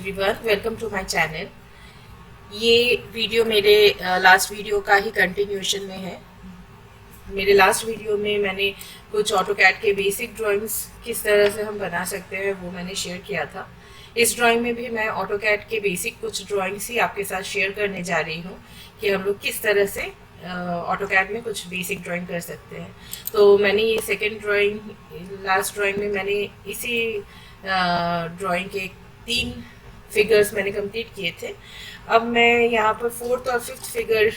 Everyone, welcome to my channel. ये video मेरे last video का ही कंटिन्यूएशन में है। मेरे लास्ट वीडियो में मैंने कुछ ऑटोकैड के बेसिक ड्राइंग्स किस तरह से हम बना सकते हैं वो मैंने शेयर किया था। इस ड्राइंग में भी मैं ऑटोकैड के बेसिक कुछ ड्राइंग्स ही आपके साथ शेयर करने जा रही हूँ कि हम लोग किस तरह से ऑटोकैड में कुछ बेसिक ड्राइंग कर सकते हैं। तो मैंने ये सेकेंड ड्राइंग, लास्ट ड्राइंग में मैंने इसी ड्राइंग के 3 फिगर्स मैंने कंप्लीट किए थे। अब मैं यहाँ पर 4th और 5th फिगर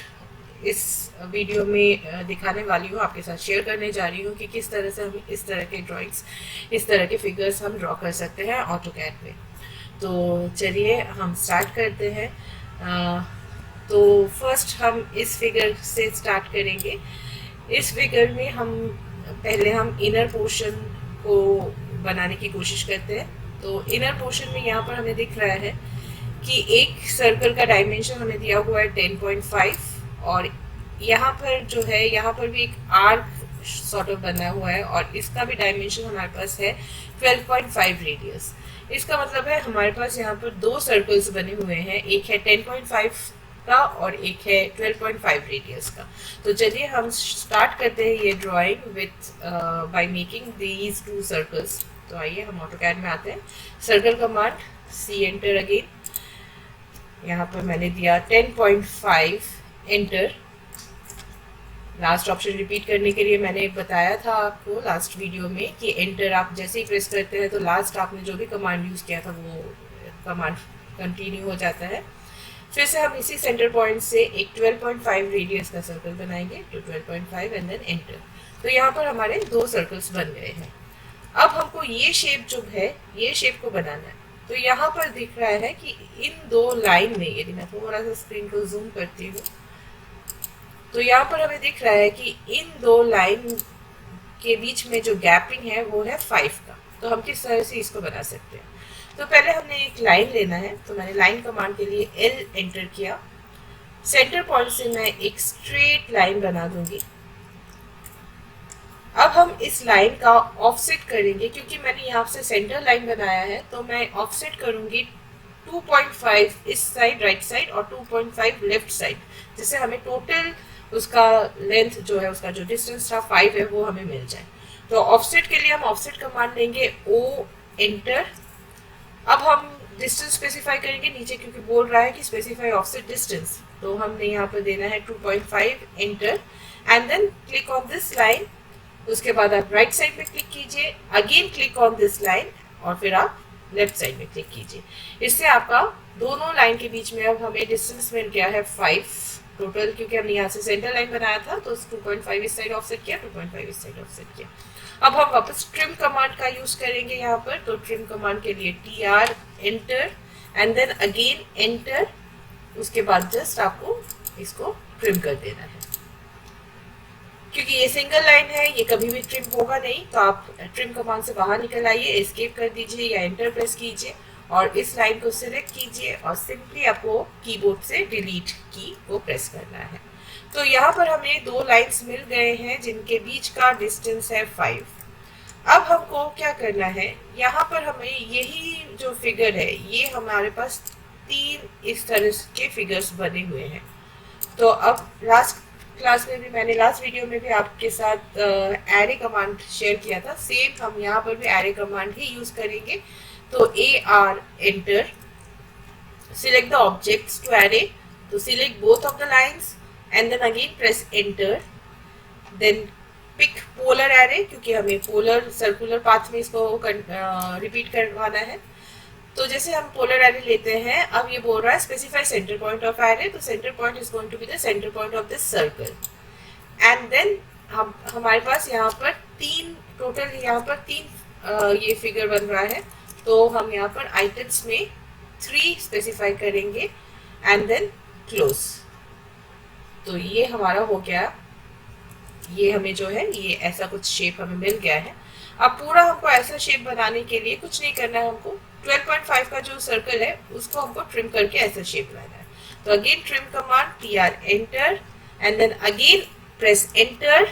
इस वीडियो में दिखाने वाली हूँ, आपके साथ शेयर करने जा रही हूँ कि किस तरह से हम इस तरह के ड्राइंग्स, इस तरह के फिगर्स हम ड्रॉ कर सकते हैं ऑटोकैड में। तो चलिए हम स्टार्ट करते हैं। तो फर्स्ट हम इस फिगर से स्टार्ट करेंगे। इस फिगर में हम इनर पोर्शन को बनाने की कोशिश करते हैं। तो इनर पोर्शन में यहाँ पर हमें दिख रहा है कि एक सर्कल का डायमेंशन हमें दिया हुआ है 10.5 और यहाँ पर जो है, यहाँ पर भी एक आर्क सॉर्ट ऑफ बना हुआ है और इसका भी डायमेंशन हमारे पास है 12.5 रेडियस। इसका मतलब है हमारे पास यहाँ पर 2 सर्कल्स बने हुए हैं, एक है 10.5 का और एक है 12.5 रेडियस का। तो चलिए हम स्टार्ट करते हैं ये drawing with by making these 2 circles. तो आइए हम ऑटोकैड में आते हैं। Circle command, C enter again. यहाँ पर मैंने दिया 10.5 एंटर। लास्ट ऑप्शन रिपीट करने के लिए मैंने बताया था आपको लास्ट वीडियो में कि एंटर आप जैसे ही प्रेस करते हैं तो लास्ट आपने जो भी कमांड यूज़ किया था वो कमांड कंटिन्यू हो जाता है। फिर से हम इसी सेंटर पॉइंट से एक 12.5 रेडियस का सर्कल बनाएंगे, तो 12.5 एंड देन एंटर। तो यहाँ पर हमारे 2 सर्कल्स बन गए हैं। अब हमको ये शेप जो है, ये शेप को बनाना है। तो यहाँ पर दिख रहा है कि इन 2 लाइन में, यदि मैं थोड़ा सा स्क्रीन को जूम करती हूँ तो यहाँ पर हमें दिख रहा है कि इन 2 लाइन के बीच में जो गैपिंग है वो है 5 का। तो हम किस तरह से इसको बना सकते हैं? तो पहले हमने एक लाइन लेना है। तो मैंने लाइन कमांड के लिए L एंटर किया। सेंटर पॉइंट से मैं एक स्ट्रेट लाइन बना दूंगी। अब हम इस लाइन का ऑफसेट करेंगे, क्योंकि मैंने यहाँ से सेंटर लाइन बनाया है तो मैं ऑफसेट करूंगी 2.5 इस साइड राइट साइड और 2.5 लेफ्ट साइड, जिससे हमें टोटल उसका लेंथ जो है, उसका जो डिस्टेंस था 5 है, वो हमें मिल जाए। तो ऑफसेट के लिए हम ऑफसेट कमांड लेंगे, O एंटर। अब हम डिस्टेंस स्पेसिफाई करेंगे नीचे, क्योंकि बोल रहा है कि स्पेसिफाई ऑफसेट डिस्टेंस। तो हमने यहाँ पर देना है 2.5 enter and then click on this line. उसके बाद आप राइट साइड में क्लिक कीजिए, again click on this line और फिर आप लेफ्ट साइड में क्लिक कीजिए। इससे आपका दोनों लाइन के बीच में अब हमें डिस्टेंस मिल गया है 5 टोटल, क्योंकि हमने यहाँ से सेंटर लाइन बनाया था तो 2.5 इस साइड ऑफसेट किया, 2.5 इस साइड ऑफसेट किया। अब हम वापस ट्रिम कमांड का यूज करेंगे यहाँ पर। तो ट्रिम कमांड के लिए TR enter and then again enter. उसके बाद जस्ट आपको इसको ट्रिम कर देना है। क्योंकि ये सिंगल लाइन है, ये कभी भी ट्रिम होगा नहीं, तो आप ट्रिम कमांड से बाहर निकल आइए, एस्केप कर दीजिए या एंटर प्रेस कीजिए और इस लाइन को सिलेक्ट कीजिए और सिंपली आपको कीबोर्ड से डिलीट की को प्रेस करना है। तो यहाँ पर हमें 2 लाइंस मिल गए हैं जिनके बीच का डिस्टेंस है 5। अब हमको क्या करना है, यहाँ पर हमें यही जो फिगर है, ये हमारे पास 3 इस तरह के फिगर्स बने हुए हैं। तो अब लास्ट क्लास में भी, मैंने लास्ट वीडियो में भी आपके साथ एरे कमांड शेयर किया था। सेम हम यहाँ पर भी एरे कमांड ही यूज करेंगे। तो AR enter, select the objects to array. तो select both of the lines and then again press enter. Then pick polar array, क्योंकि हमें पोलर सर्कुलर पाथ में इसको रिपीट करवाना है। तो जैसे हम पोलर एरे लेते हैं, अब ये बोल रहा है specify centre point of array. तो centre point is going to be the centre point of this circle and then हमारे पास यहाँ पर 3 टोटल, यहाँ पर 3 ये फिगर बन रहा है। तो हम यहाँ पर आइटम्स में 3 स्पेसिफाई करेंगे एंड देन क्लोज। तो ये हमारा हो गया। ये हमें जो है, ये ऐसा कुछ शेप हमें मिल गया है। अब पूरा हमको ऐसा शेप बनाने के लिए कुछ नहीं करना है। हमको 12.5 का जो सर्कल है उसको हमको ट्रिम करके ऐसा शेप लाना है। तो again trim command, TR enter and then again press enter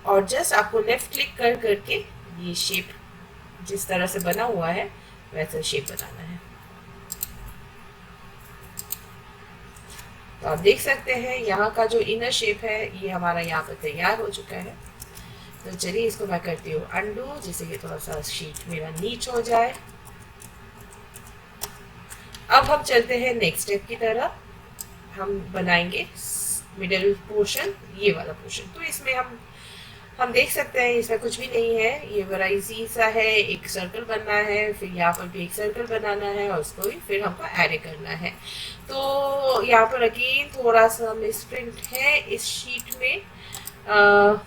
और जस्ट आपको लेफ्ट क्लिक कर करके ये शेप जिस तरह से बना हुआ है वैसा शेप बनाना है। तो आप देख सकते हैं यहाँ का जो इनर शेप है ये हमारा यहाँ पर तैयार हो चुका है। तो चलिए इसको मैं करती हूँ अंडू, जिससे कि थोड़ा सा शीट मेरा नीच हो जाए। अब हम चलते हैं नेक्स्ट स्टेप की तरफ। हम बनाएंगे मिडिल पोर्शन, ये वाला पोर्शन। तो इसमें हम देख सकते हैं इसमें कुछ भी नहीं है, ये बड़ा इजी सा है। एक सर्कल बनना है, फिर यहाँ पर भी एक सर्कल बनाना है और उसको भी फिर हमको ऐड करना है। तो यहाँ पर अगेन थोड़ा सा मिसप्रिंट है इस शीट में।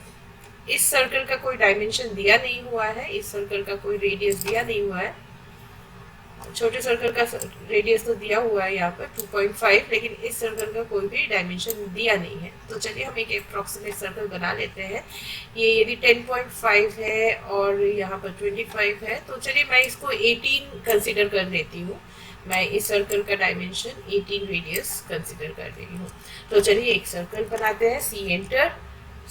इस सर्कल का कोई डायमेंशन दिया नहीं हुआ है, इस सर्कल का कोई रेडियस दिया नहीं हुआ है। छोटे सर्कल का रेडियस तो दिया हुआ है यहाँ पर 2.5, लेकिन इस सर्कल का कोई भी डायमेंशन दिया नहीं है। तो चलिए हम एक अप्रोक्सीमेट सर्कल बना लेते हैं। ये यदि 10.5 है और यहाँ पर 25 है, तो चलिए मैं इसको 18 कंसिडर कर लेती हूँ। मैं इस सर्कल का डायमेंशन 18 रेडियस कंसिडर कर रही हूँ। तो चलिए एक सर्कल बनाते हैं। C enter,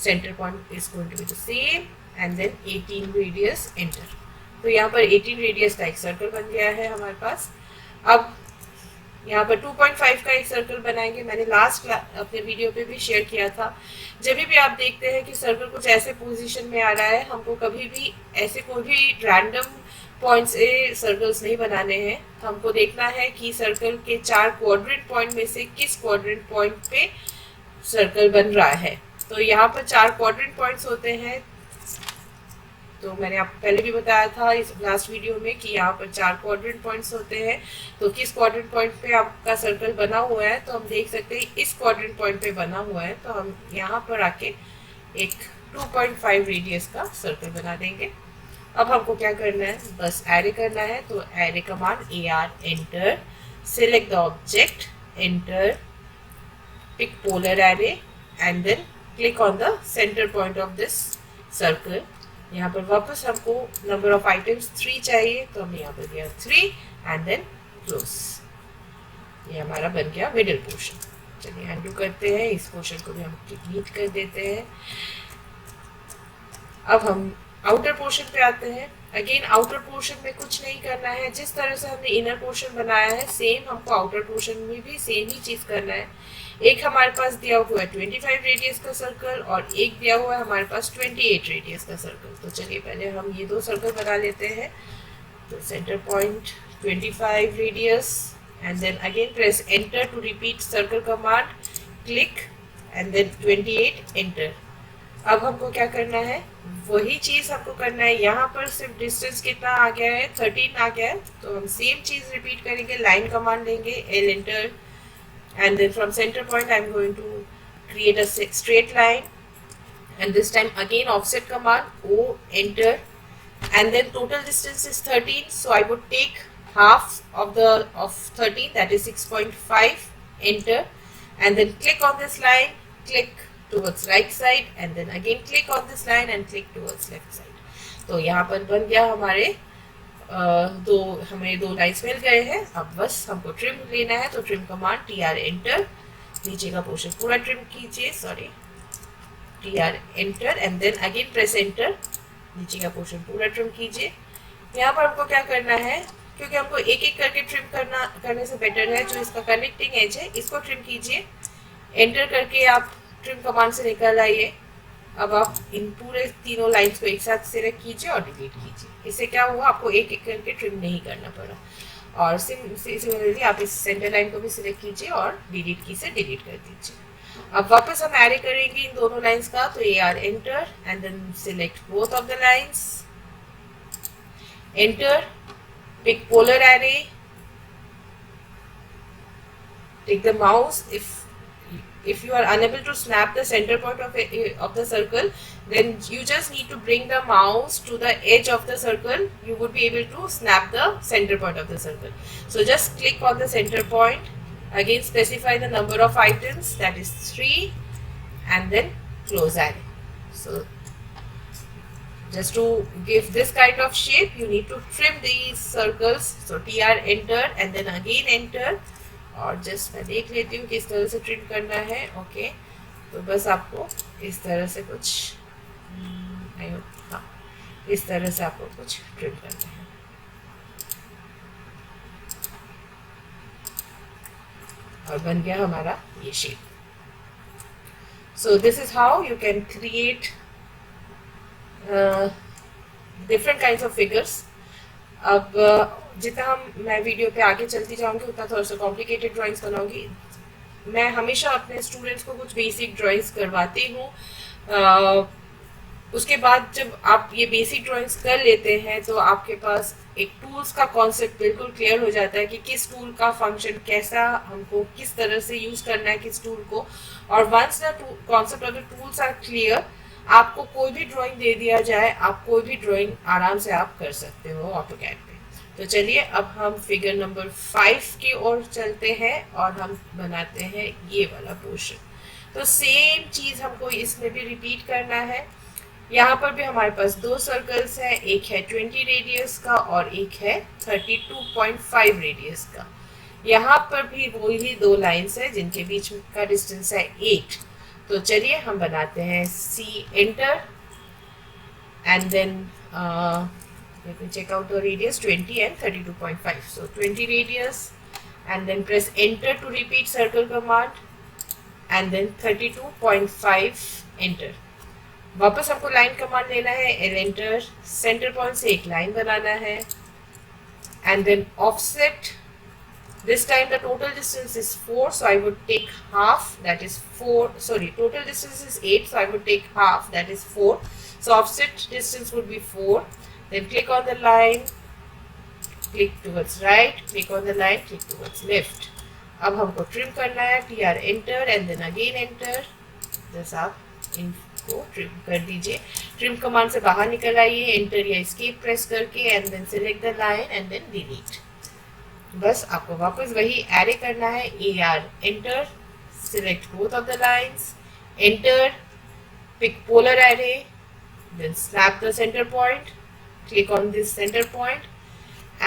centre point is going to be the same and then 18 radius enter. तो यहाँ पर 18 रेडियस का एक सर्कल बन गया है हमारे पास। अब यहाँ पर 2.5 का एक सर्कल बनाएंगे। मैंने लास्ट अपने वीडियो पे भी शेयर किया था। जब भी आप देखते हैं कि सर्कल कुछ ऐसे पोजीशन में आ रहा है, हमको कभी भी ऐसे कोई भी रैंडम पॉइंट से सर्कल्स नहीं बनाने हैं। हमको देखना है कि सर्कल के 4 क्वाड्रेंट पॉइंट में से किस क्वाड्रेंट पॉइंट पे सर्कल बन रहा है। तो यहाँ पर 4 क्वाड्रेंट पॉइंट्स होते हैं। तो मैंने आपको पहले भी बताया था इस लास्ट वीडियो में कि यहाँ पर 4 क्वाड्रेंट पॉइंट्स होते हैं। तो किस क्वाड्रेंट पॉइंट पे आपका सर्कल बना हुआ है, तो हम देख सकते हैं इस क्वाड्रेंट पॉइंट पे बना हुआ है। तो हम यहाँ पर आके एक 2.5 रेडियस का सर्कल बना देंगे। अब हमको क्या करना है, बस एरे करना है। तो array command AR enter, select the object, enter, pick polar array and then click on the centre point of this circle. यहाँ पर वापस हमको नंबर ऑफ आइटम्स 3 चाहिए, तो हमने यहाँ पर दिया 3 एंड देन क्लोज। ये हमारा बन गया मिडिल पोर्शन। चलिए अनडू करते हैं, इस पोर्शन को भी हम डिलीट कर देते हैं। अब हम आउटर पोर्शन पे आते हैं। अगेन आउटर पोर्शन में कुछ नहीं करना है। जिस तरह से हमने इनर पोर्शन बनाया है, सेम हमको आउटर पोर्शन में भी सेम ही चीज करना है। एक हमारे पास दिया हुआ है 25 रेडियस का सर्कल और एक दिया हुआ है हमारे पास 28 रेडियस का सर्कल। तो चलिए पहले हम ये 2 सर्कल बना लेते हैं। तो centre point 25 radius and then again press enter to repeat circle command, click and then 28 enter. अब हमको क्या करना है, वही चीज हमको करना है। यहाँ पर सिर्फ डिस्टेंस कितना आ गया है, 13 आ गया है। तो हम सेम चीज रिपीट करेंगे, लाइन कमांड लेंगे, L enter and then from center point I'm going to create a straight line and this time again offset command O enter and then total distance is 13, so I would take half of 13, that is 6.5, enter and then click on this line, click towards right side and then again click on this line and click towards left side। तो यहाँ पर बन गया हमारे हमें 2 lines मिल गए हैं। अब बस हमको ट्रिम लेना है। तो ट्रिम कमांड TR एंटर, नीचे का पोर्शन पूरा ट्रिम कीजिए, sorry TR enter and then again press enter, नीचे का पोर्शन पूरा ट्रिम कीजिए। यहाँ पर हमको क्या करना है, क्योंकि हमको एक एक करके ट्रिम करने से बेटर है, जो इसका कनेक्टिंग एज है इसको ट्रिम कीजिए। एंटर करके आप ट्रिम कमांड से निकल आइए। अब आप इन पूरे तीनों लाइन्स को एक साथ सिलेक्ट कीजिए और डिलीट कीजिए। इससे क्या हुआ, आपको एक एक करके ट्रिम नहीं करना पड़ा। और सिमिलरली आप इस सेंटर लाइन को भी सिलेक्ट कीजिए और डिलीट की से डिलीट कर दीजिए। अब वापस हम एरे करेंगे इन दोनों लाइन्स का। तो AR enter and then select both of the lines, enter, pick polar array, take the mouse. If you are unable to snap the center point of the circle, then you just need to bring the mouse to the edge of the circle. You would be able to snap the center point of the circle. So just click on the center point. Again specify the number of items, that is 3, and then close array. So just to give this kind of shape, you need to trim these circles. So TR enter and then again enter। और just मैं देख लेती हूँ किस तरह से trim करना है। ओके, तो बस आपको इस तरह से कुछ हाँ, इस तरह से आपको कुछ ट्रिम करना है। और बन गया हमारा ये shape. So this is how you can create different kinds of figures. अब जितना मैं वीडियो पे आगे चलती जाऊंगी उतना थोड़ा सा कॉम्प्लिकेटेड ड्राइंग्स बनाऊंगी। मैं हमेशा अपने स्टूडेंट्स को कुछ बेसिक ड्राइंग्स करवाती हूँ। उसके बाद जब आप ये बेसिक ड्राइंग्स कर लेते हैं तो आपके पास एक टूल्स का कॉन्सेप्ट बिल्कुल क्लियर हो जाता है कि किस टूल का फंक्शन कैसा, हमको किस तरह से यूज करना है किस टूल को। और once the concept of the tools are clear, आपको कोई भी ड्राइंग दे दिया जाए, आप कोई भी ड्राइंग आराम से आप कर सकते हो ऑटोकैड पे। तो चलिए अब हम फिगर नंबर 5 की ओर चलते हैं और हम बनाते हैं ये वाला पोर्शन। तो सेम चीज हमको इसमें भी रिपीट करना है। यहाँ पर भी हमारे पास दो सर्कल्स हैं, एक है 20 रेडियस का और एक है 32.5 रेडियस का। यहाँ पर भी वही दो लाइंस है जिनके बीच का डिस्टेंस है 8। तो चलिए हम बनाते हैं C enter and then let me check out the radius 20 and 32.5. So 20 radius and then press enter to repeat circle command and then 32.5 enter. वापस हमको लाइन कमांड लेना है, एल एंटर, सेंटर पॉइंट से एक लाइन बनाना है and then offset. This time the total distance is 4, so I would take half, that is 4. Sorry, total distance is 8, so I would take half, that is 4. So offset distance would be 4. Then click on the line, click towards right, click on the line, click towards left. अब हमको trim करना है, TR enter and then again enter. जैसा आप इनको trim कर दीजिए। Trim command से बाहर निकल आइए, एंटर या एस्केप प्रेस करके and then select the line and then delete. बस आपको वापस वही एरे करना है, AR enter, select both of the lines, enter, pick polar array, then snap the centre point, click on this center point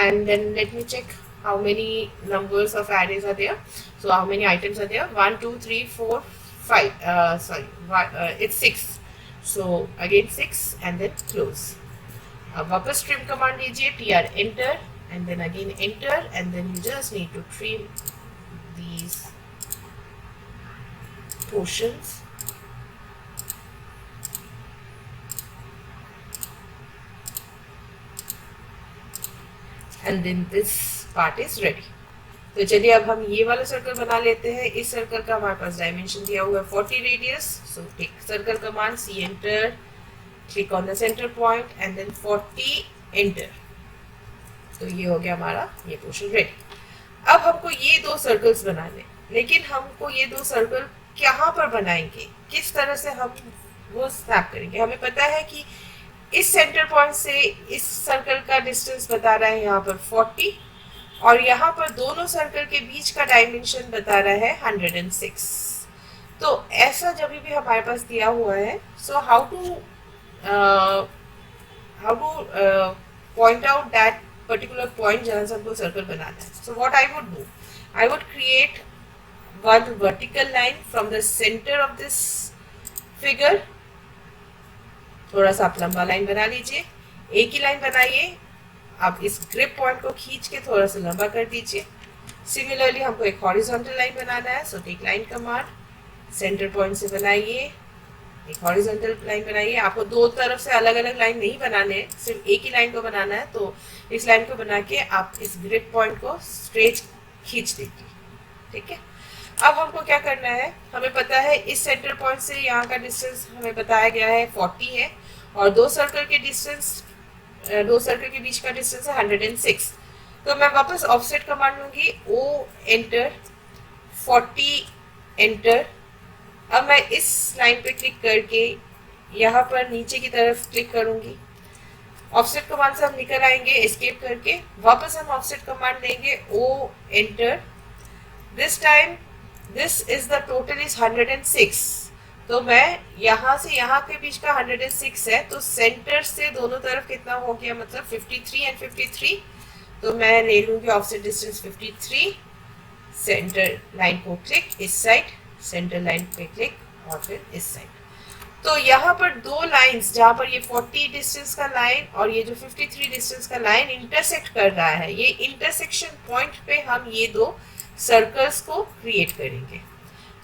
and then let me check how many numbers of arrays are there. So how many items are there? 1 2 3 4 5 it's 6. So again 6 and then close. अब वापस trim command लीजिए, TR enter and then again enter and then you just need to trim these portions. And then this part is ready. तो चलिए अब हम ये वाला circle बना लेते हैं। इस सर्कल का हमारे पास डायमेंशन दिया हुआ है 40 radius. So take circle command, C enter, click on the centre point and then 40 enter. तो ये हो गया हमारा ये पोर्शन रेडी। अब हमको ये दो सर्कल्स बनाने, लेकिन हमको ये दो सर्कल कहाँ पर बनाएंगे, किस तरह से हम वो स्नैप करेंगे। हमें पता है कि इस सेंटर पॉइंट से इस सर्कल का डिस्टेंस बता रहा है यहाँ पर 40 और यहाँ पर दोनों सर्कल के बीच का डायमेंशन बता रहा है 106। तो ऐसा जब भी हमारे पास दिया हुआ है, so how two point out that particular point जहाँ से हमको सर्कल बनाना है। So what I would do, I would create one vertical line from the centre of this figure. थोड़ा सा आप लंबा लाइन बना लीजिए, एक ही लाइन बनाइए। आप इस ग्रिप पॉइंट को खींच के थोड़ा सा लंबा कर दीजिए। सिमिलरली हमको एक हॉरिजॉन्टल लाइन बनाना है, so take line command, centre point से बनाइए, एक हॉरिजॉन्टल लाइन बनाइए। आपको दो तरफ से अलग अलग लाइन नहीं बनाने हैं, सिर्फ एक ही लाइन को बनाना है। तो इस लाइन को बना के आप इस ग्रिप पॉइंट को स्ट्रेट खींच दीजिए, ठीक है। अब हमको क्या करना है, हमें पता है इस सेंटर पॉइंट से यहाँ का डिस्टेंस हमें बताया गया है 40 है और दो सर्कल के बीच का डिस्टेंस है 106। तो मैं वापस ऑफसेट कमांड लूंगी, O एंटर, 40 एंटर। अब मैं इस लाइन पे क्लिक करके यहाँ पर नीचे की तरफ क्लिक करूंगी। ऑफसेट कमांड से हम निकल आएंगे एस्केप करके, वापस हम ऑफसेट कमांड लेंगे, O enter. This time this is the total is 106। तो मैं यहाँ से यहाँ के बीच का 106 है, तो सेंटर से दोनों तरफ कितना हो गया, मतलब 53 एंड 53। तो मैं ले लूंगी ऑफसेट डिस्टेंस 53, सेंटर लाइन को क्लिक इस साइड, सेंटर लाइन पे क्लिक और फिर इस साइड। तो यहाँ पर दो लाइंस, जहाँ पर ये 40 डिस्टेंस का लाइन और ये जो 53 डिस्टेंस का लाइन इंटरसेक्ट कर रहा है, ये इंटरसेक्शन पॉइंट पे हम ये दो सर्कल्स को क्रिएट करेंगे।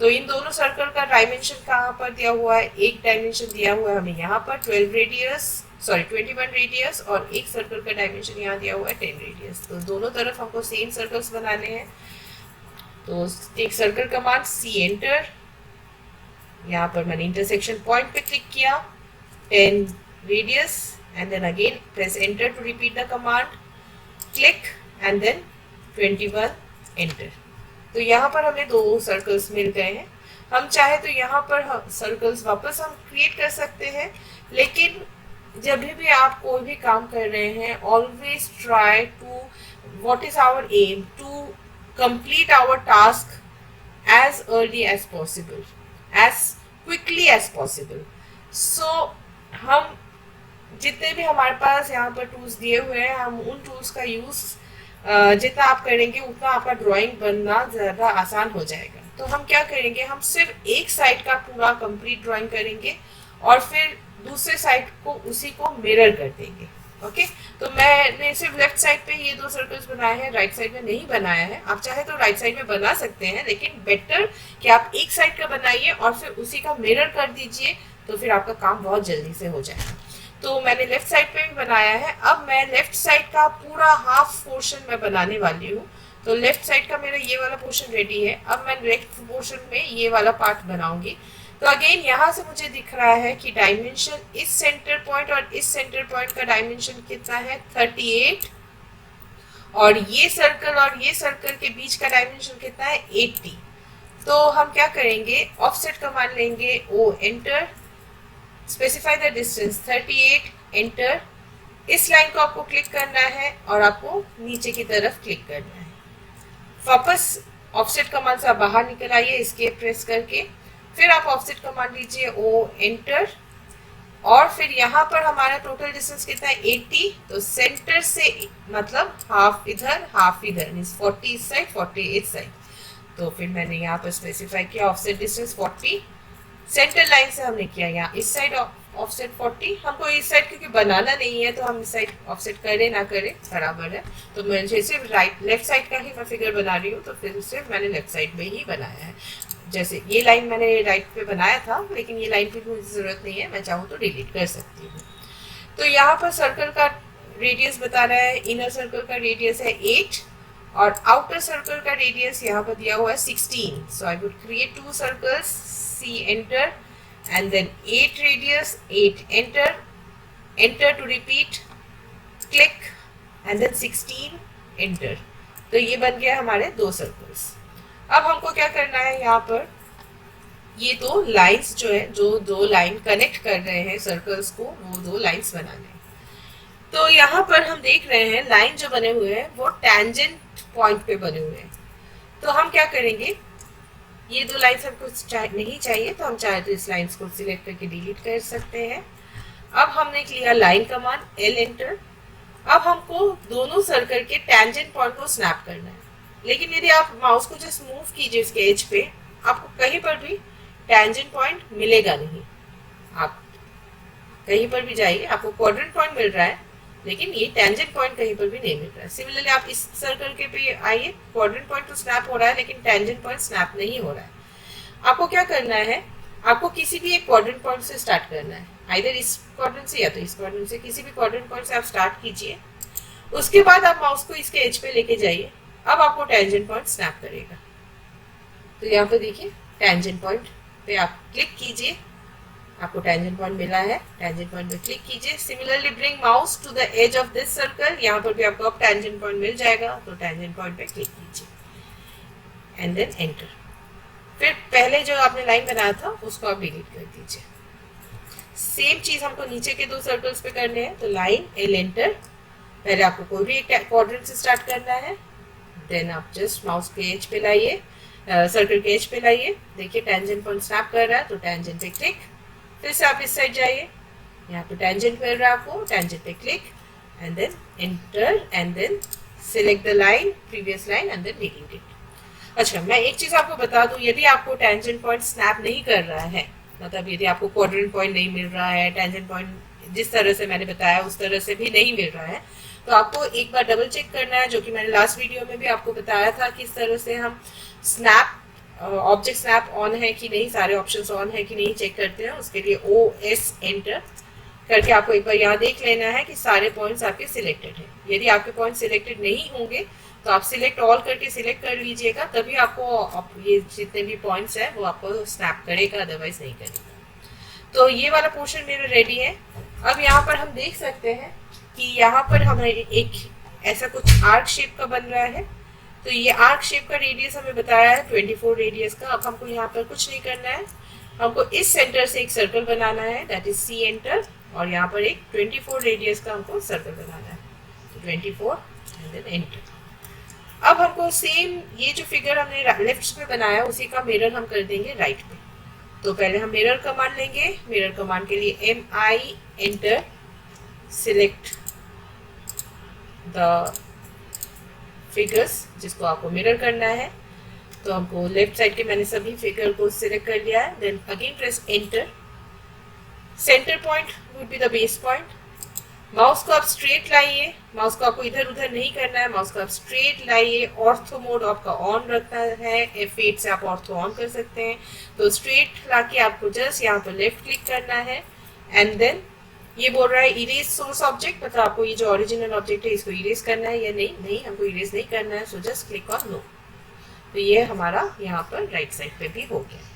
तो इन दोनों सर्कल का डायमेंशन कहाँ पर दिया हुआ है, एक डायमेंशन दिया हुआ है हमें यहाँ पर 21 रेडियस, और एक सर्कल का डायमेंशन यहाँ दिया हुआ है 10 रेडियस। तो दोनों तरफ हमको सेम सर्कल्स बनाने हैं। तो एक सर्कल कमांड सी एंटर, यहाँ पर मैंने इंटरसेक्शन पॉइंट पे क्लिक किया, 10 radius, and then again press enter to repeat the command, click and then 21 enter. तो यहाँ पर हमें दो सर्कल्स मिल गए हैं। हम चाहे तो यहाँ पर सर्कल्स वापस हम क्रिएट कर सकते हैं, लेकिन जब भी आप कोई भी काम कर रहे हैं, always try to, what is our aim, to complete our task as early as possible, as quickly as possible. So हम जितने भी हमारे पास यहाँ पर टूल्स दिए हुए हैं, हम उन टूल्स का यूज जितना आप करेंगे उतना आपका ड्राइंग बनना ज़्यादा आसान हो जाएगा। तो हम क्या करेंगे, हम सिर्फ एक साइड का पूरा कंप्लीट ड्राइंग करेंगे और फिर दूसरे साइड को उसी को मिरर कर देंगे। ओके, तो मैंने सिर्फ लेफ्ट साइड पे ये दो सर्कल्स बनाए हैं, राइट साइड में नहीं बनाया है। आप चाहे तो राइट साइड में बना सकते हैं, लेकिन बेटर कि आप एक साइड का बनाइए और फिर उसी का मिरर कर दीजिए, तो फिर आपका काम बहुत जल्दी से हो जाएगा। तो मैंने लेफ्ट साइड पे भी बनाया है। अब मैं लेफ्ट साइड का पूरा हाफ पोर्शन मैं बनाने वाली हूँ। तो लेफ्ट साइड का मेरा ये वाला पोर्शन रेडी है। अब मैं लेफ्ट पोर्शन में ये वाला पार्ट बनाऊंगी। तो अगेन यहाँ से मुझे दिख रहा है कि डायमेंशन इस सेंटर पॉइंट और इस सेंटर पॉइंट का डायमेंशन कितना है, 38, और ये सर्कल के बीच का डायमेंशन कितना है, 80। तो हम क्या करेंगे, ऑफसेट कमांड लेंगे, O enter, specify the distance 38, enter. इस लाइन को आपको क्लिक करना है और आपको नीचे की तरफ क्लिक करना है। वापस ऑफसेट कमांड से आप बाहर निकल आइए एस्केप प्रेस करके, फिर आप ऑफसेट कमांड लीजिए, ओ एंटर, और फिर यहाँ पर हमारा टोटल डिस्टेंस कितना है, 80। तो सेंटर से मतलब हाफ इधर हाफ इधर, मींस 40 इस साइड 40 इस साइड। तो फिर मैंने यहाँ पर स्पेसिफाई किया ऑफसेट डिस्टेंस 40, सेंटर लाइन से हमने किया यहाँ इस साइड ऑफसेट 40। हमको इस साइड क्योंकि बनाना नहीं है तो हम इस साइड ऑफसेट करें ना करें बराबर है। तो मुझे सिर्फ लेफ्ट साइड का ही मैं फिगर बना रही हूँ, तो फिर सिर्फ मैंने लेफ्ट साइड में ही बनाया है। जैसे ये लाइन मैंने राइट पे बनाया था, लेकिन ये लाइन पे मुझे ज़रूरत नहीं है, मैं चाहूँ तो डिलीट कर सकती हूँ। तो यहाँ पर सर्कल का रेडियस बता रहा है, इनर सर्कल का रेडियस है 8 और आउटर सर्कल का रेडियस यहाँ पर दिया हुआ है 16। So I would create 2 circles, C enter, and then 8 radius, 8 enter to repeat, click and then 16 enter। तो ये बन गया हमारे 2 सर्कल्स। अब हमको क्या करना है, यहाँ पर ये 2 लाइंस जो है, जो 2 लाइन कनेक्ट कर रहे हैं सर्कल्स को, वो 2 लाइंस बनाने हैं। तो यहाँ पर हम देख रहे हैं लाइन जो बने हुए हैं वो टैंजेंट पॉइंट पे बने हुए हैं। तो हम क्या करेंगे, ये 2 लाइन्स हमको नहीं चाहिए, तो हम चाहे तो इस लाइन्स को सिलेक्ट करके डिलीट कर सकते हैं। अब हमने लिया लाइन कमांड, एल एंटर। अब हमको दोनों सर्कल के टैंजेंट पॉइंट को स्नैप करना है, लेकिन यदि आप माउस को जस्ट मूव कीजिए उसके एज पे, आपको कहीं पर भी टैंजेंट पॉइंट मिलेगा नहीं। आप कहीं पर भी जाइए, आपको क्वाड्रेंट पॉइंट मिल रहा है, लेकिन ये टैंजेंट पॉइंट कहीं पर भी नहीं मिल रहा है। सिमिलरली आप इस सर्कल के पे आइए, क्वाड्रेंट पॉइंट तो स्नैप हो रहा है, लेकिन टैंजेंट पॉइंट स्नैप नहीं हो रहा है। आपको क्या करना है, आपको किसी भी एक क्वाड्रेंट पॉइंट से स्टार्ट करना है, आइदर इस क्वाड्रेंट से या तो इस क्वाड्रेंट से, किसी भी क्वाड्रेंट पॉइंट से आप स्टार्ट कीजिए। उसके बाद आप माउस को इसके एज पे लेके जाइए। अब आपको टैंजेंट पॉइंट स्नैप करेगा। तो यहाँ पे देखिए टैंजेंट पॉइंट पे आप क्लिक कीजिए, आपको टैंजेंट पॉइंट मिला है, टैंजेंट पॉइंट पे क्लिक कीजिए। Similarly bring mouse to the edge of this circle, यहाँ पर भी आपको अब टैंजेंट पॉइंट मिल जाएगा, तो टैंजेंट पॉइंट पे क्लिक कीजिए एंड देन एंटर। फिर पहले जो आपने लाइन बनाया था उसको आप डिलीट कर दीजिए। सेम चीज हमको नीचे के 2 सर्कल्स पे करने हैं। तो लाइन, एल एंटर, पहले आपको कोई भी एक क्वाड्रेंट से स्टार्ट करना है, देन आप जस्ट माउस के एज पे लाइए, सर्कल के एज पे लाइए। देखिए टैंजेंट पॉइंट स्नैप कर रहा है, तो टैंजेंट पे क्लिक। फिर से आप इस साइड जाइए, यहाँ पे टैंजेंट मिल रहा है आपको, टैंजेंट पे click and then enter and then select the line, previous line and then delete it. अच्छा, मैं एक चीज आपको बता दूं, यदि आपको टैंजेंट पॉइंट स्नैप नहीं कर रहा है, मतलब यदि आपको क्वाड्रेंट पॉइंट नहीं मिल रहा है, टैंजेंट पॉइंट जिस तरह से मैंने बताया उस तरह से भी नहीं मिल रहा है, तो आपको एक बार डबल चेक करना है, जो कि मैंने लास्ट वीडियो में भी आपको बताया था किस तरह से हम स्नैप ऑब्जेक्ट स्नैप ऑन है कि नहीं, सारे ऑप्शंस ऑन है कि नहीं चेक करते हैं। उसके लिए OS एंटर करके आपको एक बार यहाँ देख लेना है कि सारे पॉइंट्स आपके सिलेक्टेड हैं। यदि आपके पॉइंट सिलेक्टेड नहीं होंगे तो आप सिलेक्ट ऑल करके सिलेक्ट कर लीजिएगा, तभी आपको ये जितने भी पॉइंट्स हैं वो आपको स्नैप करेगा, अदरवाइज नहीं करेगा। तो ये वाला पोर्शन मेरा रेडी है। अब यहाँ पर हम देख सकते हैं कि यहाँ पर हमें एक ऐसा कुछ आर्क शेप का बन रहा है। तो ये आर्क शेप का रेडियस हमें बताया है 24 रेडियस का। अब हमको यहाँ पर कुछ नहीं करना है, हमको इस सेंटर से एक सर्कल बनाना है, दैट इज C एंटर, और यहाँ पर एक 24 रेडियस का हमको सर्कल बनाना है, तो 24 एंड देन एंटर। अब हमको सेम ये जो फिगर हमने लेफ्ट में बनाया उसी का मिरर हम कर देंगे राइट पे। तो पहले हम मिरर कमांड लेंगे। मिरर कमांड के लिए MI enter, select the figures जिसको आपको मिरर करना है। तो हमको लेफ्ट साइड के मैंने सभी फिगर को सिलेक्ट कर लिया है। Then again press enter. Centre point would be the base point. Mouse को आप स्ट्रेट लाइए, माउस को आपको इधर उधर नहीं करना है, माउस को आप स्ट्रेट लाइए। ऑर्थो मोड आपका ऑन रखना है, F8 से आप ऑर्थो ऑन कर सकते हैं। तो स्ट्रेट लाके आपको जस्ट यहाँ पर लेफ्ट क्लिक करना है एंड देन ये बोल रहा है इरेज सोर्स ऑब्जेक्ट, मतलब आपको ये जो ओरिजिनल ऑब्जेक्ट है इसको इरेज करना है या नहीं, हमको इरेज नहीं करना है, so just click on no. तो ये हमारा यहाँ पर राइट साइड पे भी हो गया।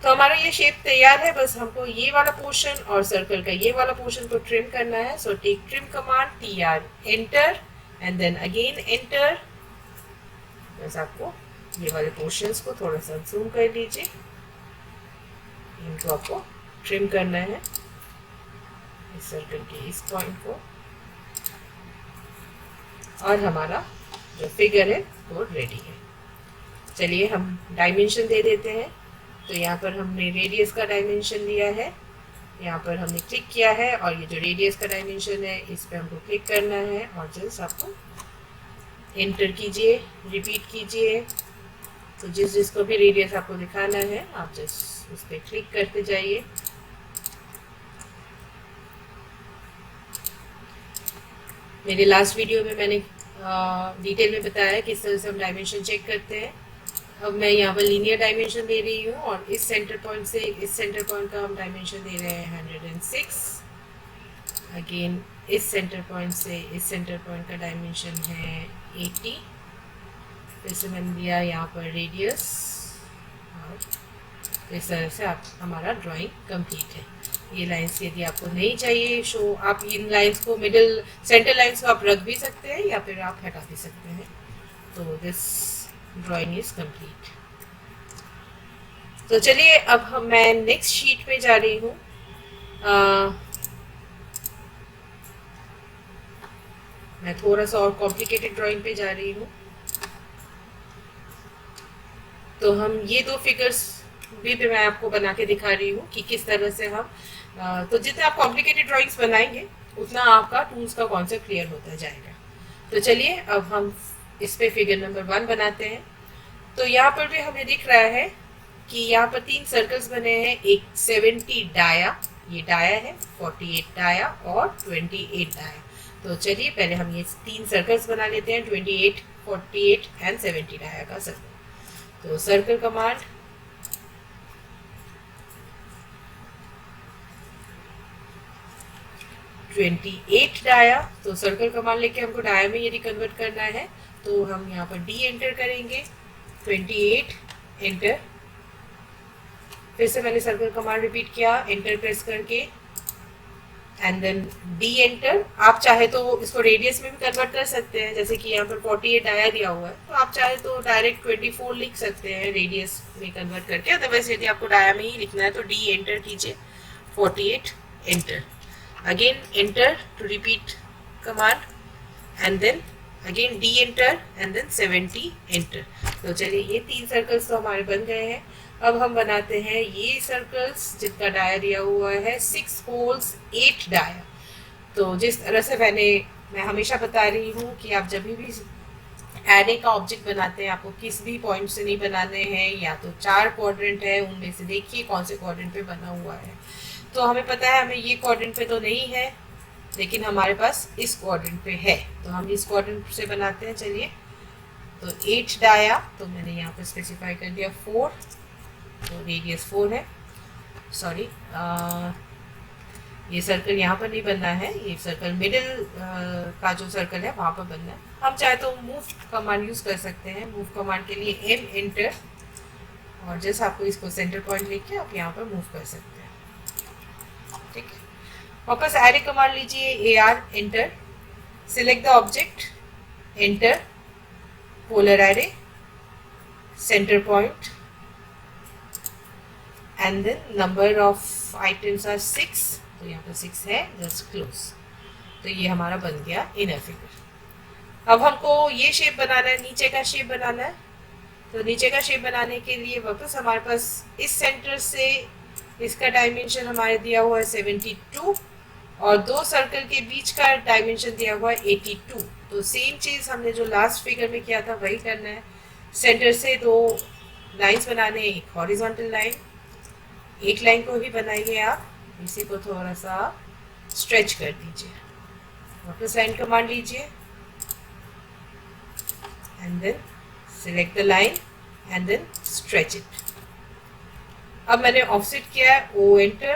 तो हमारा ये शेप तैयार है, बस हमको ये वाला पोर्शन और सर्कल का ये वाला पोर्शन को ट्रिम करना है। So take trim command, TR enter and then again enter. बस आपको ये वाले पोर्शंस को थोड़ा सा जूम कर लीजिए, इनको आपको ट्रिम करना है, इस सर्कल के इस पॉइंट को, और हमारा जो फिगर है वो रेडी है। चलिए हम डायमेंशन दे देते हैं। तो यहाँ पर हमने रेडियस का डायमेंशन लिया है, यहाँ पर हमने क्लिक किया है और ये जो रेडियस का डायमेंशन है इस पर हमको क्लिक करना है और जस्ट आपको एंटर कीजिए, रिपीट कीजिए। तो जिसको भी रेडियस आपको दिखाना है आप जस्ट उस पर क्लिक करते जाइए। मेरे लास्ट वीडियो में मैंने डिटेल में बताया किस तरह से हम डायमेंशन चेक करते हैं। अब मैं यहाँ पर लीनियर डायमेंशन दे रही हूँ और इस सेंटर पॉइंट से इस सेंटर पॉइंट का हम डायमेंशन दे रहे हैं 106। अगेन इस सेंटर पॉइंट से इस सेंटर पॉइंट का डायमेंशन है 80। फिर से मैंने दिया यहाँ पर रेडियस, और इस तरह से आप हमारा ड्राइंग कंप्लीट है। ये लाइंस यदि आपको नहीं चाहिए शो, आप इन लाइंस को मिडिल सेंटर लाइंस को आप रख भी सकते हैं या फिर आप हटा भी सकते हैं। तो दिस ड्राइंग इज कंप्लीट। तो चलिए अब मैं नेक्स्ट शीट पे जा रही हूँ। मैं थोड़ा सा और कॉम्प्लिकेटेड ड्राइंग पे जा रही हूँ। तो हम ये दो फिगर्स भी मैं आपको बना के दिखा रही हूँ कि किस तरह से हम तो जितना आप कॉम्प्लिकेटेड ड्राइंग्स बनाएंगे उतना आपका टूल्स का कॉन्सेप्ट क्लियर होता जाएगा। तो चलिए अब हम इस पे फिगर नंबर 1 बनाते हैं। तो यहाँ पर भी हमें दिख रहा है कि यहाँ पर 3 सर्कल्स बने हैं, एक 70 डाया, ये डाया है, 48 डाया और 28 डाया। तो चलिए पहले हम ये 3 सर्कल्स बना लेते हैं, 28, 48 एंड 70 डाया का सर्कल। तो सर्कल कमांड, $28 डाया। तो सर्कल कमांड लेके हमको डाया में यदि कन्वर्ट करना है तो हम यहाँ पर D एंटर करेंगे, 28 एंटर। फिर से मैंने सर्कल कमांड रिपीट किया, एंटर प्रेस करके एंड देन D एंटर। आप चाहे तो इसको रेडियस में भी कन्वर्ट कर सकते हैं, जैसे कि यहाँ पर 48 डाया दिया हुआ है तो आप चाहे तो डायरेक्ट 24 लिख सकते हैं रेडियस में कन्वर्ट करके। अदरवाइज यदि आपको डाया में ही लिखना है तो D एंटर कीजिए, 48 enter. Again enter to repeat command and then again D enter and then 70 enter। तो चलिए ये 3 सर्कल्स तो हमारे बन गए हैं। अब हम बनाते हैं ये सर्कल्स जिनका डाया दिया हुआ है 6 होल्स 8 डाया। तो जिस तरह से मैं हमेशा बता रही हूँ कि आप जब भी एरे का ऑब्जेक्ट बनाते हैं आपको किस भी पॉइंट से नहीं बनाने हैं, या तो 4 क्वाड्रेंट है उनमें से देखिए कौन से क्वाड्रेंट पे बना हुआ है। तो हमें पता है हमें ये क्वाड्रेंट पे तो नहीं है, लेकिन हमारे पास इस क्वाड्रेंट पे है, तो हम इस क्वाड्रेंट से बनाते हैं। चलिए, तो 8 डाया, तो मैंने यहाँ पे स्पेसिफाई कर दिया 4, तो रेडियस 4 है। सॉरी, ये सर्कल यहाँ पर नहीं बनना है, ये सर्कल मिडिल का जो सर्कल है वहाँ पर बनना है। हम चाहे तो मूव कमांड यूज़ कर सकते हैं। मूव कमांड के लिए एम एंटर, और जैसे आपको इसको सेंटर पॉइंट लेके आप यहाँ पर मूव कर सकते हैं। ठीक है, वापस एरे कमांड लीजिए, A R enter, select the object, enter, polar array, centre point, and then number of items are 6, तो यहाँ पर 6 है, जस्ट क्लोज। तो ये हमारा बन गया इनर फिगर। अब हमको ये शेप बनाना है, नीचे का शेप बनाना है। तो नीचे का शेप बनाने के लिए वापस हमारे पास इस सेंटर से इसका डायमेंशन हमारे दिया हुआ है 72, और दो सर्कल के बीच का डायमेंशन दिया हुआ है 82। तो सेम चीज़ हमने जो लास्ट फिगर में किया था वही करना है। सेंटर से दो लाइंस बनाने, एक हॉरिजॉन्टल लाइन, एक लाइन को ही बनाइए आप, इसी को थोड़ा सा स्ट्रेच कर दीजिए। वापस लाइन कमांड लीजिए, and then select the line and then stretch it। अब मैंने ऑफसेट किया है, ओ एंटर,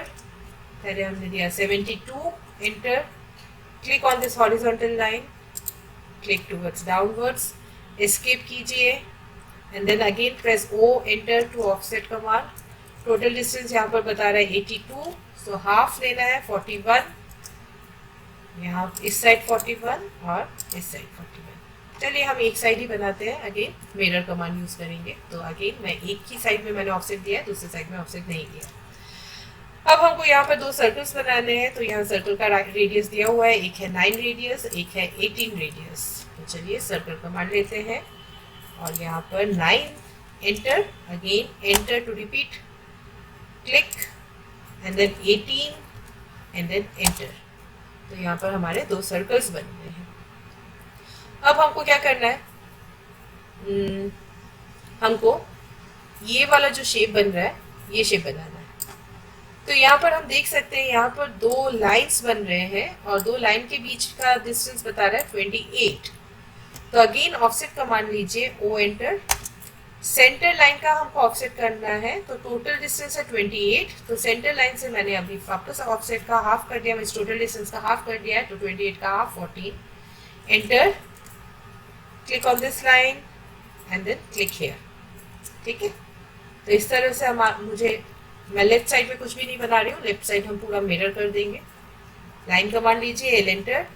पहले हमने दिया 72, enter, click on this horizontal line, click towards downwards, escape कीजिए, and then again press O enter to offset command. Total distance यहाँ पर बता रहा है 82, सो हाफ लेना है 41, यहाँ इस साइड 41 और इस साइड 41। चलिए हम एक साइड ही बनाते हैं, अगेन मिरर कमांड यूज करेंगे। तो अगेन मैं एक ही साइड में मैंने ऑफसेट दिया है, दूसरी साइड में ऑफसेट नहीं दिया। अब हमको यहाँ पर दो सर्कल्स बनाने हैं, तो यहाँ सर्कल का रेडियस दिया हुआ है, एक है 9 रेडियस, एक है 18 रेडियस। तो चलिए सर्कल कमांड लेते हैं, और यहाँ पर 9 enter, again enter to repeat, click, and then 18 and then enter. तो यहाँ पर हमारे दो सर्कल्स बन गए हैं। अब हमको क्या करना है, हमको ये वाला जो शेप बन रहा है ये शेप बनाना है। तो यहाँ पर हम देख सकते हैं, यहाँ पर दो लाइंस बन रहे हैं, और दो लाइन के बीच का डिस्टेंस बता रहा है 28। तो अगेन ऑफसेट कमांड लीजिए, ओ एंटर, सेंटर लाइन का हमको ऑफसेट करना है, तो टोटल डिस्टेंस है 28। तो सेंटर लाइन से मैंने अभी वापस ऑफसेट का हाफ कर दिया, मैं टोटल डिस्टेंस का हाफ कर दिया है, तो 28 का half 14, enter, click on this line and then click here. ठीक है, तो इस तरह से मैं लेफ्ट साइड में कुछ भी नहीं बना रही हूँ, लेफ्ट साइड हम पूरा मिरर कर देंगे। लाइन कमांड लीजिए, एल एंटर।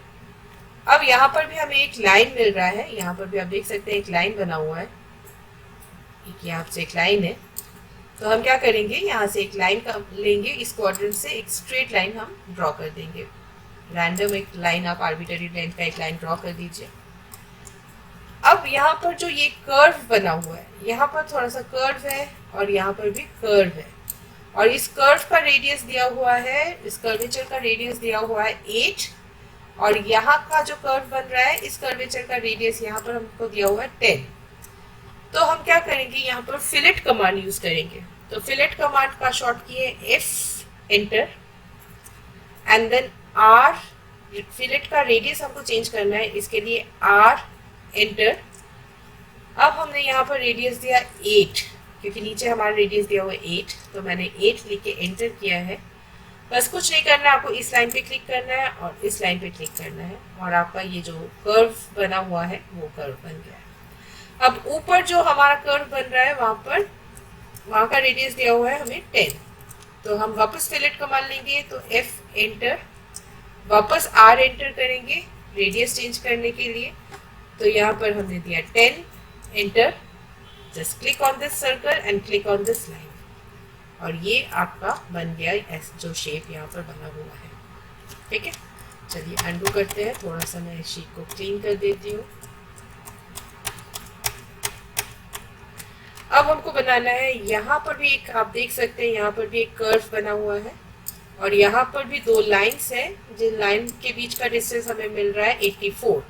अब यहाँ पर भी हमें एक लाइन मिल रहा है, यहाँ पर भी आप देख सकते हैं एक लाइन बना हुआ है, यहाँ से एक लाइन है। तो हम क्या करेंगे, यहाँ से एक लाइन लेंगे, इस क्वाड्रेंट से एक स्ट्रेट लाइन हम ड्रॉ कर देंगे। रैंडम एक लाइन, आप आर्बिट्ररी लाइन का एक लाइन ड्रॉ कर दीजिए। अब यहाँ पर जो ये कर्व बना हुआ है, यहाँ पर थोड़ा सा कर्व है और यहाँ पर भी कर्व है, और इस कर्व का रेडियस दिया हुआ है, इस कर्वेचर का रेडियस दिया हुआ है 8, और यहाँ का जो कर्व बन रहा है इस कर्वेचर का रेडियस यहाँ पर हमको दिया हुआ है 10। तो हम क्या करेंगे, यहाँ पर फिलेट कमांड यूज करेंगे। तो फिलेट कमांड का शॉर्ट की है F enter, and then R, fillet का रेडियस हमको चेंज करना है, इसके लिए आर एंटर। अब हमने यहाँ पर रेडियस दिया 8, क्योंकि नीचे हमारा रेडियस दिया हुआ है 8, तो मैंने 8 लिख के एंटर किया है। बस कुछ नहीं करना है, आपको इस लाइन पे क्लिक करना है और इस लाइन पे क्लिक करना है, और आपका ये जो कर्व बना हुआ है वो कर्व बन गया है। अब ऊपर जो हमारा कर्व बन रहा है वहाँ का रेडियस दिया हुआ है हमें 10। तो हम वापस फिलेट कमांड लेंगे, तो एफ एंटर, वापस आर एंटर करेंगे रेडियस चेंज करने के लिए। तो यहाँ पर हमने दिया 10, enter, just click on this circle and click on this line, और ये आपका बन गया ऐसा जो शेप यहाँ पर बना हुआ है। ठीक है, चलिए अंडू करते हैं, थोड़ा सा मैं शीट को क्लीन कर देती हूँ। अब हमको बनाना है, यहाँ पर भी एक, आप देख सकते हैं यहाँ पर भी एक कर्व बना हुआ है, और यहाँ पर भी दो लाइंस हैं, जिन लाइन के बीच का डिस्टेंस हमें मिल रहा है 84।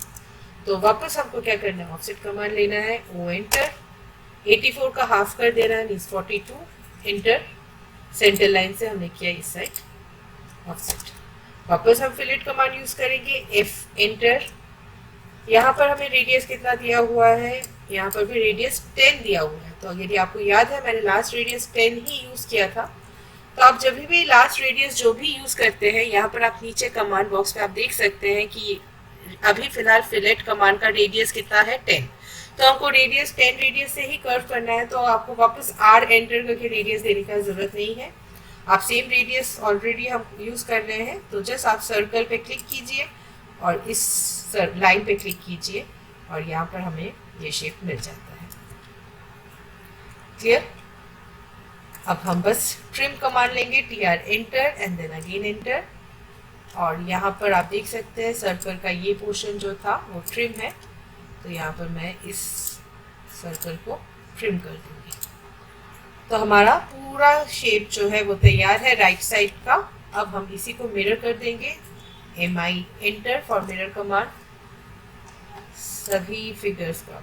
तो वापस हमको क्या करना है, ऑफसेट कमांड लेना है, ओ एंटर, 84 का हाफ कर देना है, मीन्स 42, एंटर, सेंटर लाइन से हमने किया इस साइड ऑफसेट। वापस हम फिलेट कमांड यूज करेंगे, F एंटर। यहाँ पर हमें रेडियस कितना दिया हुआ है, यहाँ पर भी रेडियस 10 दिया हुआ है। तो यदि आपको याद है मैंने लास्ट रेडियस 10 ही यूज किया था, तो आप जब भी लास्ट रेडियस जो भी यूज करते हैं, यहाँ पर आप नीचे कमांड बॉक्स में आप देख सकते हैं कि अभी फिलहाल फिलेट कमांड का रेडियस कितना है 10। तो हमको रेडियस 10 रेडियस से ही कर्व करना है, तो आपको वापस R एंटर करके रेडियस देने का जरूरत नहीं है। आप सेम रेडियस ऑलरेडी हम यूज कर रहे हैं, तो जस्ट आप सर्कल पे क्लिक कीजिए और इस लाइन पे क्लिक कीजिए और यहाँ पर हमें ये शेप मिल जाता है। क्लियर? अब हम बस ट्रिम कमांड लेंगे, TR enter and then again enter, और यहाँ पर आप देख सकते हैं सर्कल का ये पोर्शन जो था वो ट्रिम है। तो यहाँ पर मैं इस सर्कल को ट्रिम कर दूंगी। तो हमारा पूरा शेप जो है वो तैयार है राइट साइड का। अब हम इसी को मिरर कर देंगे, MI enter for mirror command. सभी फिगर्स का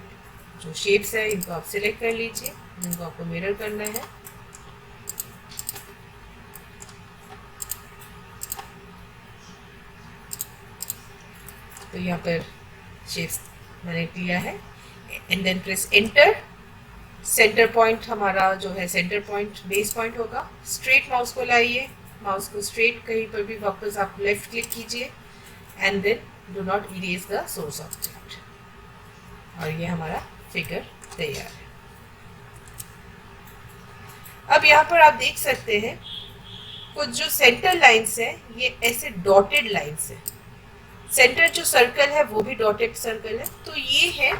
जो शेप्स है इनको आप सिलेक्ट कर लीजिए, जिनको आपको मिरर करना है। तो यहाँ पर शेप्स मैंने लिया है and then press enter. Centre point हमारा जो है सेंटर पॉइंट बेस पॉइंट होगा। स्ट्रेट माउस को लाइए, माउस को स्ट्रेट कहीं पर भी वापस आप लेफ्ट क्लिक कीजिए and then do not erase the source object, और ये हमारा फिगर तैयार है। अब यहाँ पर आप देख सकते हैं कुछ जो सेंटर लाइन्स है ये ऐसे डॉटेड लाइन्स है। सेंटर जो सर्कल है वो भी डॉटेड सर्कल है। तो ये है,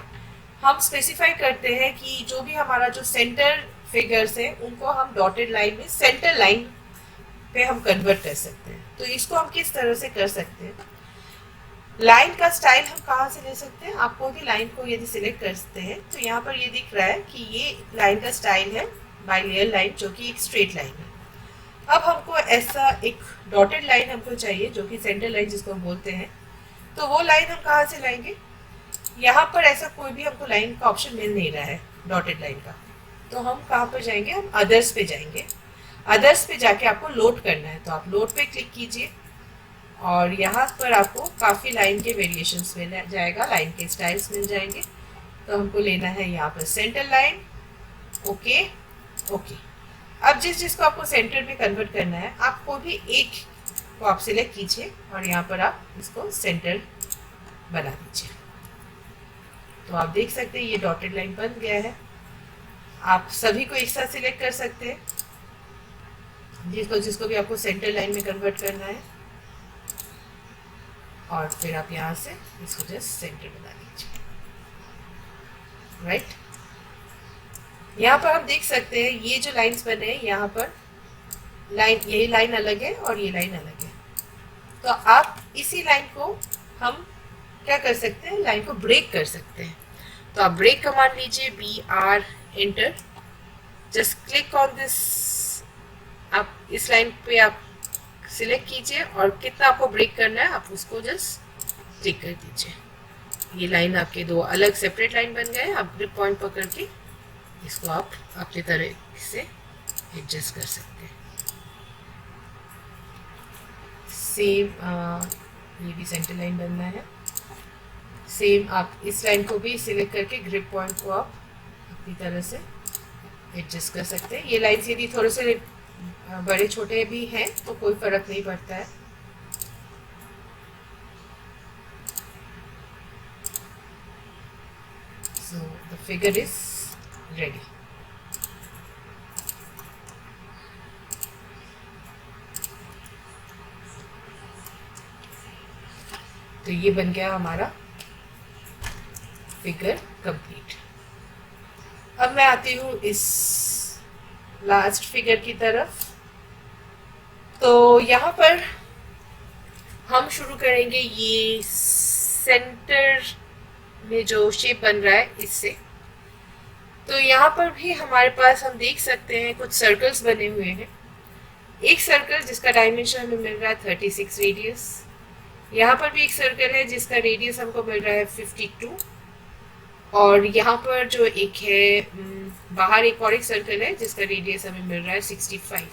हम स्पेसिफाई करते हैं कि जो भी हमारा जो सेंटर फिगर्स है उनको हम डॉटेड लाइन में सेंटर लाइन पे हम कन्वर्ट कर सकते हैं। तो इसको हम किस तरह से कर सकते हैं, लाइन का स्टाइल हम कहाँ से ले सकते हैं। आप कोई भी लाइन को यदि सिलेक्ट करते हैं तो यहाँ पर ये दिख रहा है कि ये लाइन का स्टाइल है बाइलेयर लाइन, जो कि एक स्ट्रेट लाइन है। अब हमको ऐसा एक डॉटेड लाइन हमको चाहिए जो कि सेंटर लाइन जिसको हम बोलते हैं। तो वो लाइन हम कहाँ से लाएंगे, यहाँ पर ऐसा कोई भी हमको लाइन का ऑप्शन मिल नहीं रहा है डॉटेड लाइन का। तो हम कहाँ पर जाएंगे, हम अदर्स पे जाएंगे। अदर्स पे जाके आपको लोड करना है, तो आप लोड पे क्लिक कीजिए और यहाँ पर आपको काफ़ी लाइन के वेरिएशंस मिल जाएगा, लाइन के स्टाइल्स मिल जाएंगे। तो हमको लेना है यहाँ पर सेंटर लाइन, ओके ओके। अब जिसको आपको सेंटर में कन्वर्ट करना है, आप कोई भी एक को आप सिलेक्ट कीजिए और यहाँ पर आप इसको सेंटर बना दीजिए। तो आप देख सकते हैं ये डॉटेड लाइन बन गया है। आप सभी को एक साथ सिलेक्ट कर सकते हैं, जिसको भी आपको सेंटर लाइन में कन्वर्ट करना है, और फिर आप यहाँ से इसको जस्ट सेंटर बना लीजिए। राइट, यहाँ पर हम देख सकते हैं ये जो लाइंस बने हैं, यहाँ पर लाइन, ये लाइन अलग है और ये लाइन अलग है। तो आप इसी लाइन को हम क्या कर सकते हैं, लाइन को ब्रेक कर सकते हैं। तो आप ब्रेक कमांड लीजिए, BR enter, just click on this. आप इस लाइन पे आप सिलेक्ट कीजिए और कितना आपको ब्रेक करना है आप उसको जस्ट क्लिक कर दीजिए। ये लाइन आपके दो अलग सेपरेट लाइन बन गए। आप ग्रिप पॉइंट पकड़ के इसको आप अपनी तरह से एडजस्ट कर सकते हैं। सेम ये भी सेंटर लाइन बनना है। सेम आप इस लाइन को भी सिलेक्ट करके ग्रिप पॉइंट को आप अपनी तरह से एडजस्ट कर सकते हैं। ये लाइन्स यदि थोड़े से बड़े छोटे भी हैं तो कोई फर्क नहीं पड़ता है। So the figure is ready. तो ये बन गया हमारा फिगर कंप्लीट। अब मैं आती हूँ इस लास्ट फिगर की तरफ। तो यहाँ पर हम शुरू करेंगे ये सेंटर में जो शेप बन रहा है इससे। तो यहाँ पर भी हमारे पास हम देख सकते हैं कुछ सर्कल्स बने हुए हैं। एक सर्कल जिसका डायमेंशन हमें मिल रहा है 36 रेडियस। यहाँ पर भी एक सर्कल है जिसका रेडियस हमको मिल रहा है 52। और यहाँ पर जो एक है बाहर एक और एक सर्कल है जिसका रेडियस हमें मिल रहा है 65।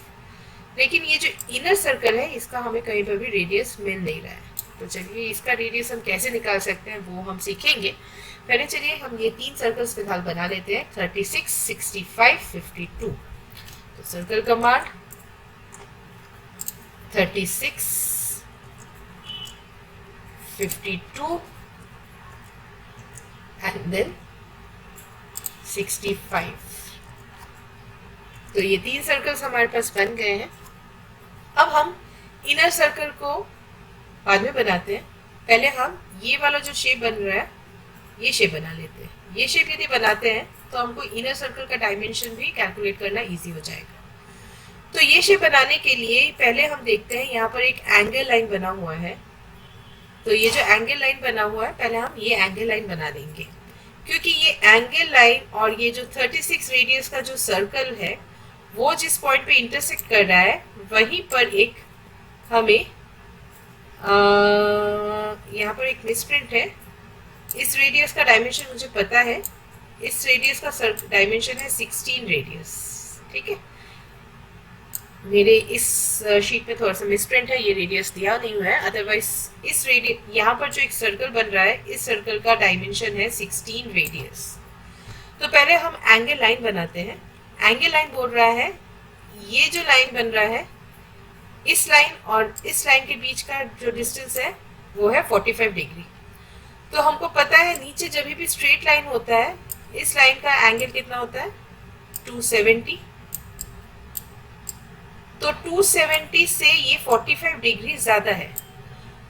लेकिन ये जो इनर सर्कल है इसका हमें कहीं पर भी रेडियस मिल नहीं रहा है। तो चलिए इसका रेडियस हम कैसे निकाल सकते हैं वो हम सीखेंगे। पहले चलिए हम ये 3 सर्कल्स फिलहाल बना लेते हैं, 36, 65, 52। तो सर्कल कमांड 36, 52 एंड देन 65। तो ये 3 सर्कल्स हमारे पास बन गए हैं। अब हम इनर सर्कल को बाद में बनाते हैं। पहले हम ये वाला जो शेप बन रहा है ये शेप बना लेते हैं। ये शेप यदि बनाते हैं तो हमको इनर सर्कल का डायमेंशन भी कैलकुलेट करना इजी हो जाएगा। तो ये शेप बनाने के लिए पहले हम देखते हैं यहाँ पर एक एंगल लाइन बना हुआ है। तो ये जो एंगल लाइन बना हुआ है पहले हम ये एंगल लाइन बना देंगे, क्योंकि ये एंगल लाइन और ये जो 36 रेडियस का जो सर्कल है वो जिस पॉइंट पे इंटरसेक्ट कर रहा है वहीं पर एक हमें यहाँ पर एक मिसप्रिंट है। इस रेडियस का डायमेंशन मुझे पता है, इस रेडियस का डायमेंशन है 16 रेडियस। ठीक है, मेरे इस शीट में थोड़ा सा मिसप्रिंट है, ये रेडियस दिया नहीं हुआ है। अदरवाइज इस रेडियस यहाँ पर जो एक सर्कल बन रहा है इस सर्कल का डायमेंशन है 16 रेडियस। तो पहले हम एंगल लाइन बनाते हैं। एंगल लाइन बोल रहा है ये जो लाइन बन रहा है इस लाइन और इस लाइन के बीच का जो डिस्टेंस है वो है 45 डिग्री। तो हमको पता है नीचे जब भी स्ट्रेट लाइन होता है इस लाइन का एंगल कितना होता है 270। तो 270 से ये 45 डिग्री ज्यादा है,